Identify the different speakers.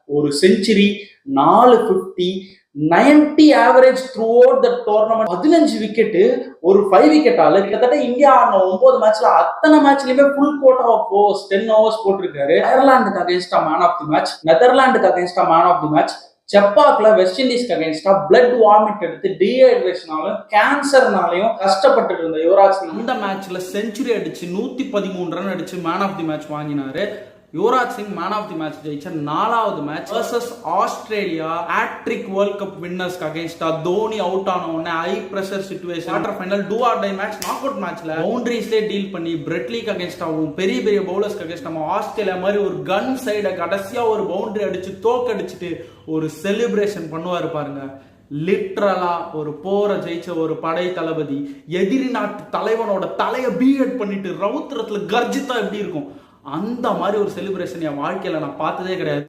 Speaker 1: ஒரு century, 450, 90 average through out the tournament, 15 wicket, ஒரு 5 wicket ஆல கிட்டத்தட்ட இந்தியா ஆடின 9 மேட்ச்ல அத்தனை மேட்ச்லயுமே full quota of overs 10 overs போட்டிருக்காரு. அயர்லாந்துக்கு அகைன்ஸ்டா மேன் ஆஃப் தி மேட்ச், நெதர்லாந்துக்கு அகைன்ஸ்டா மேன் ஆஃப் தி மேட்ச், ஜப்பாக்ல வெஸ்ட் இண்டீஸ்க்கு அகைன்ஸ்டா பிளட் வாமிட் எடுத்து டீஹைட்ரேஷனாலும் கேன்சர்னாலையும் கஷ்டப்பட்டு இருந்த யுவராஜ் சிங் இந்த மேட்ச்ல செஞ்சுரி அடிச்சு 113 ரன் அடிச்சு மேன் ஆஃப் தி மேட்ச் வாங்கினாரு. Yuvraj Singh man of the match ஜெயிச்ச 4வது match versus Australia hattrick World Cup வின்னர்ஸ்க்கு அகைன்ஸ்டா. தோனி அவுட் ஆன உடனே high pressure situation, quarter final, do or die match, knock out மேட்ச்ல பவுண்டரிஸ்லயே டீல் பண்ணி பிரெட்லிக்கு அகைன்ஸ்டாவும் பெரிய பெரிய பவுலர்ஸ்க்கு அகைன்ஸ்டாவும் ஆஸ்திரேலியா மாதிரி ஒரு கன் சைட கடைசியா ஒரு பவுண்டரி அடிச்சு தோக்கடிச்சிட்டு ஒரு செலிப்ரேஷன் பண்ணுவாரு பாருங்க. லிட்ரலா ஒரு போற ஜெயிச்ச ஒரு படை தளபதி எதிரி நாட்டு தலைவனோட தலையை பீட் பண்ணிட்டு ரவுத்திரத்துல கர்ஜித்தா எப்படி இருக்கும் அந்த மாதிரி ஒரு செலிப்ரேஷன் என் வாழ்க்கையில நான் பார்த்ததே கிடையாது.